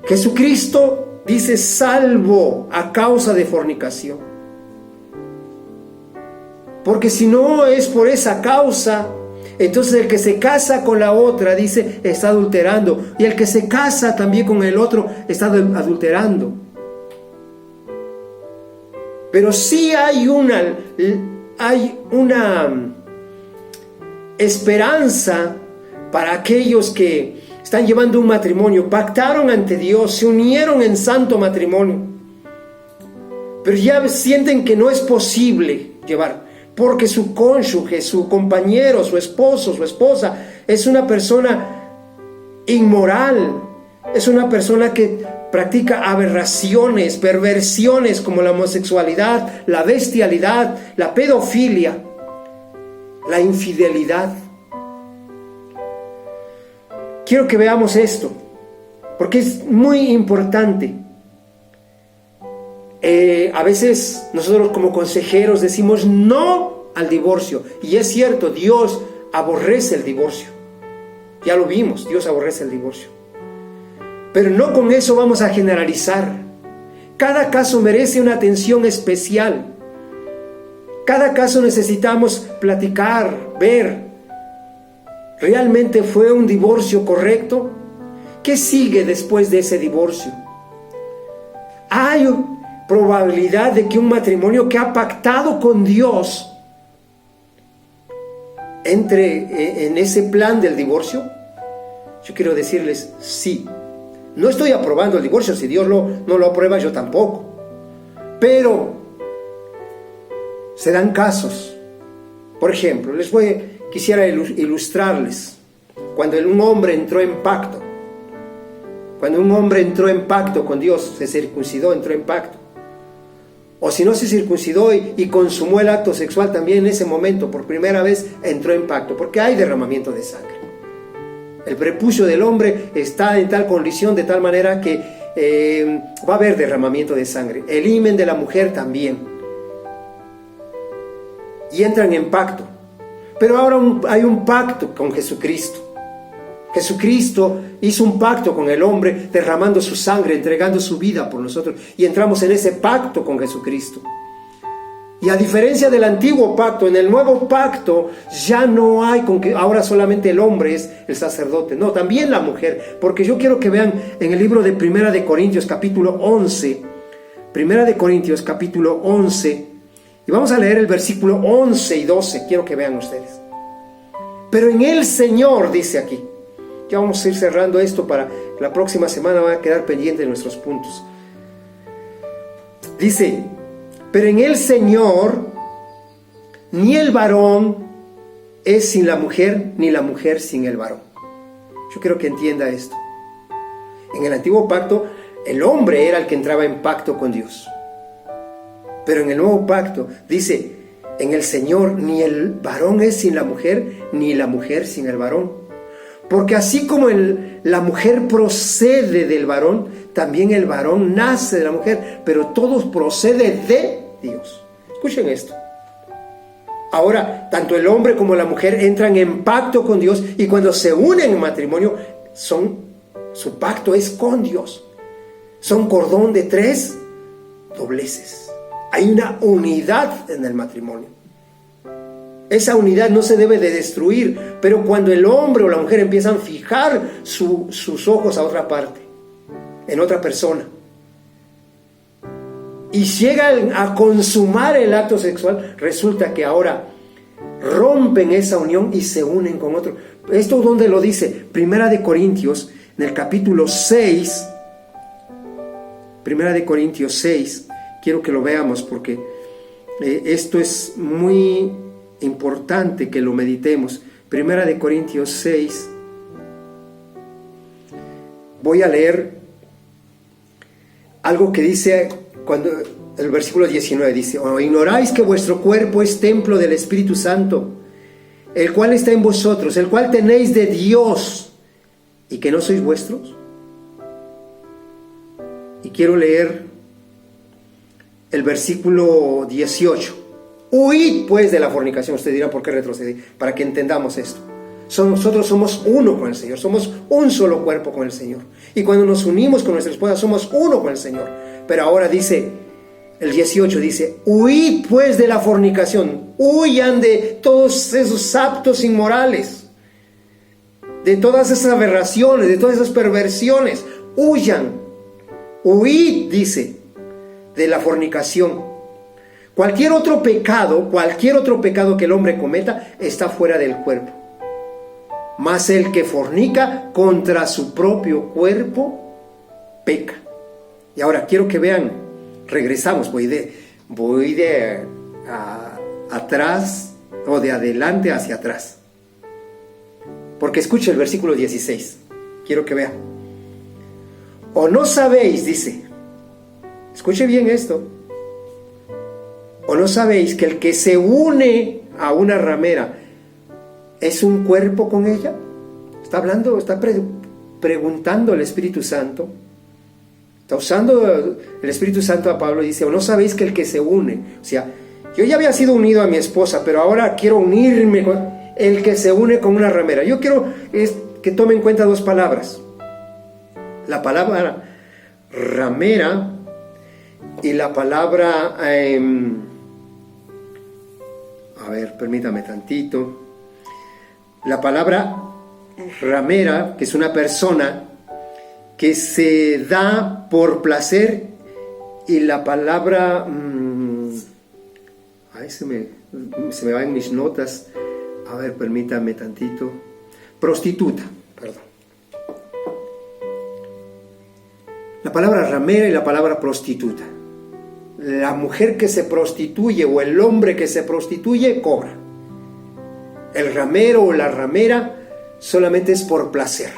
Jesucristo dice salvo a causa de fornicación. Porque si no es por esa causa, entonces el que se casa con la otra, dice, está adulterando. Y el que se casa también con el otro está adulterando. Pero sí hay una esperanza para aquellos que están llevando un matrimonio, pactaron ante Dios, se unieron en santo matrimonio, pero ya sienten que no es posible llevar, porque su cónyuge, su compañero, su esposo, su esposa, es una persona inmoral, es una persona que practica aberraciones, perversiones como la homosexualidad, la bestialidad, la pedofilia, la infidelidad. Quiero que veamos esto, porque es muy importante. A veces nosotros como consejeros decimos no al divorcio, y es cierto, Dios aborrece el divorcio. Ya lo vimos, Dios aborrece el divorcio. Pero no con eso vamos a generalizar. Cada caso merece una atención especial. Cada caso necesitamos platicar, ver. ¿Realmente fue un divorcio correcto? ¿Qué sigue después de ese divorcio? ¿Hay probabilidad de que un matrimonio que ha pactado con Dios entre en ese plan del divorcio? Yo quiero decirles sí. No estoy aprobando el divorcio, si Dios no lo aprueba, yo tampoco. Pero se dan casos. Por ejemplo, quisiera ilustrarles. Cuando un hombre entró en pacto, con Dios, se circuncidó, entró en pacto. O si no se circuncidó y consumó el acto sexual, también en ese momento, por primera vez, entró en pacto, porque hay derramamiento de sangre. El prepucio del hombre está en tal condición, de tal manera que va a haber derramamiento de sangre. El himen de la mujer también. Y entran en pacto. Pero ahora hay un pacto con Jesucristo. Jesucristo hizo un pacto con el hombre, derramando su sangre, entregando su vida por nosotros. Y entramos en ese pacto con Jesucristo. Y a diferencia del antiguo pacto, en el nuevo pacto ya no hay con que ahora solamente el hombre es el sacerdote. No, también la mujer. Porque yo quiero que vean en el libro de Primera de Corintios, capítulo 11. Primera de Corintios, capítulo 11. Y vamos a leer el versículo 11 y 12. Quiero que vean ustedes. Pero en el Señor, dice aquí. Ya vamos a ir cerrando esto para la próxima semana, van a quedar pendientes nuestros puntos. Dice, pero en el Señor, ni el varón es sin la mujer, ni la mujer sin el varón. Yo quiero que entienda esto. En el antiguo pacto, el hombre era el que entraba en pacto con Dios. Pero en el nuevo pacto, dice, en el Señor, ni el varón es sin la mujer, ni la mujer sin el varón. Porque así como la mujer procede del varón, también el varón nace de la mujer, pero todo procede de Dios. Escuchen esto. Ahora, tanto el hombre como la mujer entran en pacto con Dios, y cuando se unen en matrimonio, su pacto es con Dios. Son cordón de 3 dobleces. Hay una unidad en el matrimonio. Esa unidad no se debe de destruir, pero cuando el hombre o la mujer empiezan a fijar sus ojos a otra parte, en otra persona, y llegan a consumar el acto sexual, resulta que ahora rompen esa unión y se unen con otro. ¿Esto dónde lo dice? Primera de Corintios, en el capítulo 6, Primera de Corintios 6, quiero que lo veamos porque esto es muy importante que lo meditemos. Primera de Corintios 6. Voy a leer algo que dice cuando el versículo 19 dice: ¿O ignoráis que vuestro cuerpo es templo del Espíritu Santo, el cual está en vosotros, el cual tenéis de Dios, y que no sois vuestros? Y quiero leer el versículo 18. Huid pues de la fornicación. Usted dirá, ¿por qué retrocedí? Para que entendamos esto. Nosotros somos uno con el Señor, somos un solo cuerpo con el Señor. Y cuando nos unimos con nuestra esposa, somos uno con el Señor. Pero ahora dice, El 18 dice: huid pues de la fornicación, huyan de todos esos actos inmorales, de todas esas aberraciones, de todas esas perversiones, huyan, huid, dice, de la fornicación. Cualquier otro pecado que el hombre cometa está fuera del cuerpo. Mas el que fornica contra su propio cuerpo peca. Y ahora quiero que vean, regresamos, voy de atrás o de adelante hacia atrás. Porque escucha el versículo 16. Quiero que vean. ¿O no sabéis, dice, escuche bien esto, o no sabéis que el que se une a una ramera es un cuerpo con ella? Está hablando, preguntando el Espíritu Santo. Está usando el Espíritu Santo a Pablo y dice: ¿o no sabéis que el que se une? O sea, yo ya había sido unido a mi esposa, pero ahora quiero unirme con el que se une con una ramera. Yo quiero que tomen en cuenta dos palabras. La palabra ramera y la palabra... permítame tantito. La palabra ramera, que es una persona que se da por placer, y la palabra... se me va en mis notas. Permítame tantito. Prostituta, perdón. La palabra ramera y la palabra prostituta. La mujer que se prostituye o el hombre que se prostituye cobra. El ramero o la ramera solamente es por placer.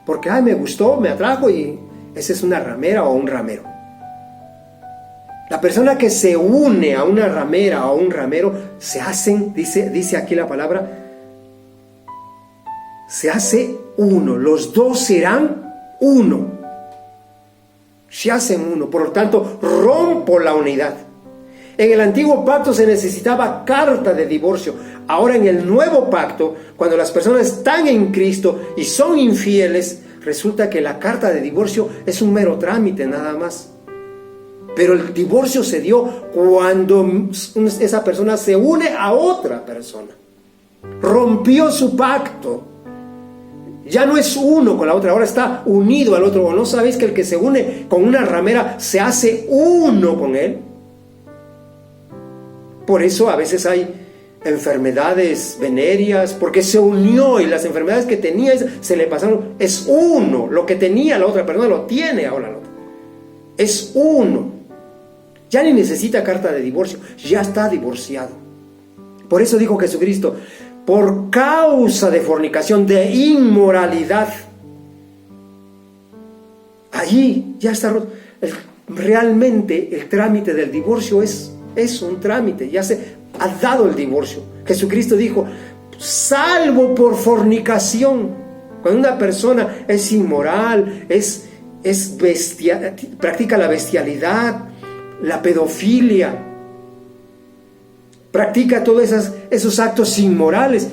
Porque, me gustó, me atrajo, y esa es una ramera o un ramero. La persona que se une a una ramera o a un ramero se hacen, dice aquí la palabra, se hace uno. Los dos serán uno. Se hacen uno. Por lo tanto, rompo la unidad. En el antiguo pacto se necesitaba carta de divorcio. Ahora en el nuevo pacto, cuando las personas están en Cristo y son infieles, resulta que la carta de divorcio es un mero trámite nada más. Pero el divorcio se dio cuando esa persona se une a otra persona. Rompió su pacto. Ya no es uno con la otra, ahora está unido al otro. ¿O no sabéis que el que se une con una ramera se hace uno con él? Por eso a veces hay enfermedades venéreas, porque se unió y las enfermedades que tenía se le pasaron. Es uno. Lo que tenía la otra persona lo tiene ahora la otra. Es uno. Ya ni necesita carta de divorcio, ya está divorciado. Por eso dijo Jesucristo: por causa de fornicación, de inmoralidad, allí ya está roto. Realmente el trámite del divorcio es un trámite, ya se ha dado el divorcio. Jesucristo dijo: salvo por fornicación. Cuando una persona es inmoral, practica la bestialidad, la pedofilia, practica todos esos actos inmorales,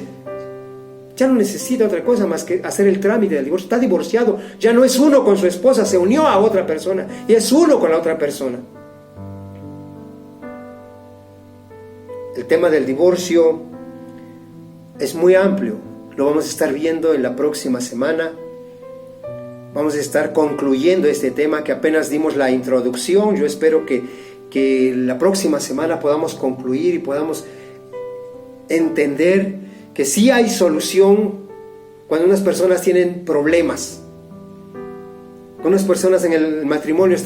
ya no necesita otra cosa más que hacer el trámite del divorcio. Está divorciado, ya no es uno con su esposa, se unió a otra persona y es uno con la otra persona. El tema del divorcio es muy amplio, lo vamos a estar viendo en la próxima semana. Vamos a estar concluyendo este tema que apenas dimos la introducción. Yo espero que la próxima semana podamos concluir y podamos entender que sí hay solución cuando unas personas tienen problemas. Cuando unas personas en el matrimonio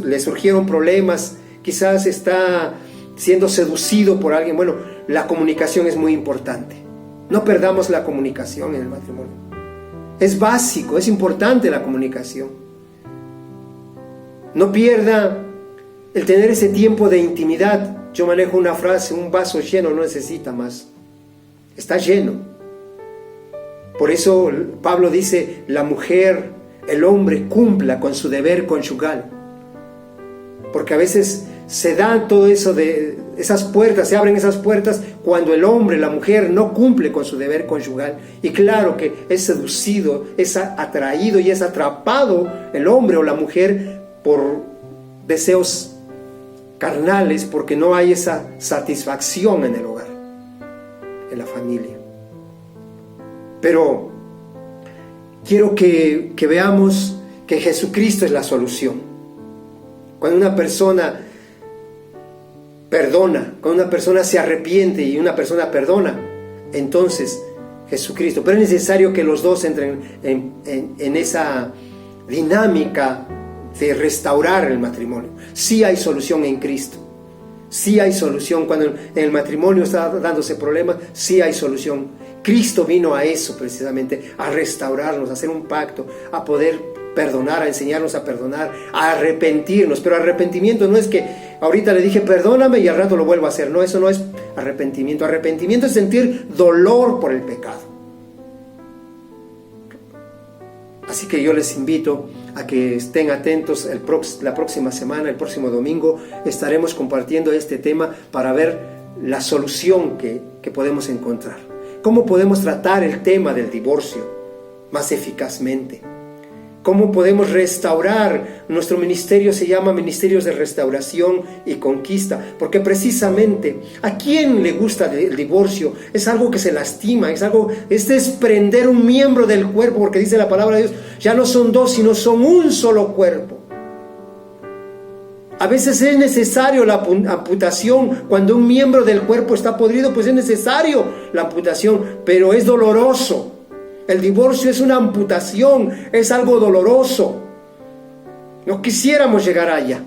les surgieron problemas, quizás está siendo seducido por alguien. Bueno, la comunicación es muy importante. No perdamos la comunicación en el matrimonio. Es básico, es importante la comunicación. No pierda el tener ese tiempo de intimidad. Yo manejo una frase: un vaso lleno no necesita más. Está lleno. Por eso Pablo dice: la mujer, el hombre cumpla con su deber conyugal. Porque a veces se dan todo eso de esas puertas, se abren esas puertas cuando el hombre, la mujer no cumple con su deber conyugal. Y claro que es seducido, es atraído y es atrapado el hombre o la mujer deseos carnales, porque no hay esa satisfacción en el hogar, en la familia. Pero quiero que veamos que Jesucristo es la solución. Cuando una persona perdona, cuando una persona se arrepiente y una persona perdona, entonces Jesucristo. Pero es necesario que los dos entren en esa dinámica de restaurar el matrimonio. Sí hay solución en Cristo. Sí hay solución. Cuando en el matrimonio está dándose problemas, sí hay solución. Cristo vino a eso precisamente, a restaurarnos, a hacer un pacto, a poder perdonar, a enseñarnos a perdonar, a arrepentirnos. Pero arrepentimiento no es que ahorita le dije perdóname y al rato lo vuelvo a hacer. No, eso no es arrepentimiento. Arrepentimiento es sentir dolor por el pecado. Así que yo les invito a que estén atentos. La próxima semana, el próximo domingo, estaremos compartiendo este tema para ver la solución que podemos encontrar. ¿Cómo podemos tratar el tema del divorcio más eficazmente? ¿Cómo podemos restaurar? Nuestro ministerio se llama Ministerios de Restauración y Conquista, porque precisamente ¿a quién le gusta el divorcio? Es algo que se lastima, es desprender un miembro del cuerpo, porque dice la palabra de Dios, ya no son dos, sino son un solo cuerpo. A veces es necesario la amputación. Cuando un miembro del cuerpo está podrido, pues es necesario la amputación, pero es doloroso. El divorcio es una amputación, es algo doloroso. No quisiéramos llegar allá.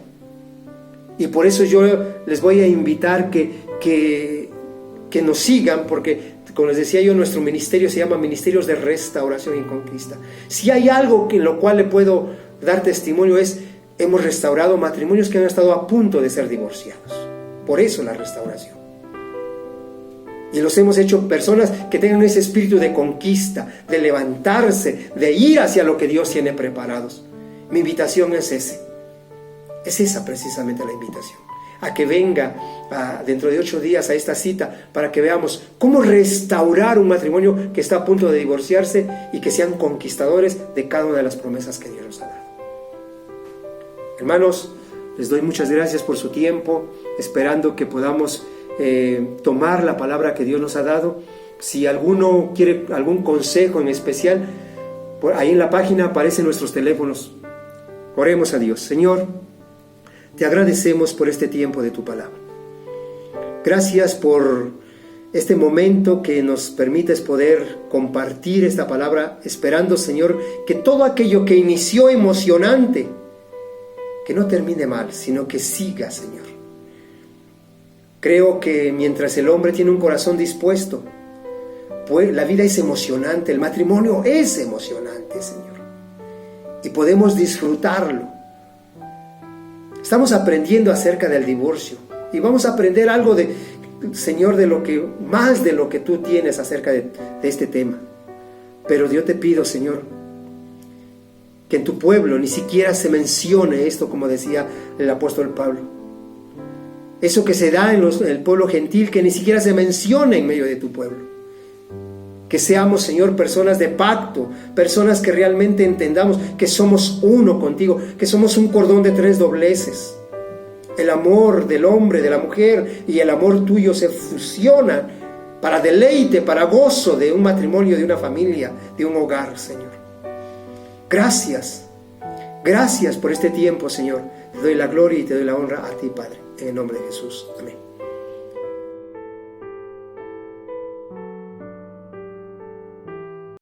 Y por eso yo les voy a invitar que nos sigan, porque, como les decía yo, nuestro ministerio se llama Ministerios de Restauración y Conquista. Si hay algo en lo cual le puedo dar testimonio es, hemos restaurado matrimonios que han estado a punto de ser divorciados. Por eso la restauración. Y los hemos hecho personas que tengan ese espíritu de conquista, de levantarse, de ir hacia lo que Dios tiene preparados. Mi invitación es esa precisamente la invitación. A que venga dentro de 8 días a esta cita para que veamos cómo restaurar un matrimonio que está a punto de divorciarse y que sean conquistadores de cada una de las promesas que Dios nos ha dado. Hermanos, les doy muchas gracias por su tiempo, esperando que podamos tomar la palabra que Dios nos ha dado. Si alguno quiere algún consejo en especial, ahí en la página aparecen nuestros teléfonos. Oremos a Dios. Señor, te agradecemos por este tiempo de tu palabra. Gracias por este momento que nos permites poder compartir esta palabra, esperando, Señor, que todo aquello que inició emocionante, que no termine mal, sino que siga, Señor. Creo que mientras el hombre tiene un corazón dispuesto, pues la vida es emocionante, el matrimonio es emocionante, Señor. Y podemos disfrutarlo. Estamos aprendiendo acerca del divorcio y vamos a aprender algo Señor, más de lo que tú tienes acerca de este tema. Pero yo te pido, Señor, que en tu pueblo ni siquiera se mencione esto, como decía el apóstol Pablo. Eso que se da en el pueblo gentil, que ni siquiera se mencione en medio de tu pueblo. Que seamos, Señor, personas de pacto, personas que realmente entendamos que somos uno contigo, que somos un cordón de 3 dobleces. El amor del hombre, de la mujer y el amor tuyo se fusionan para deleite, para gozo de un matrimonio, de una familia, de un hogar, Señor. Gracias por este tiempo, Señor. Te doy la gloria y te doy la honra a ti, Padre, en el nombre de Jesús. Amén.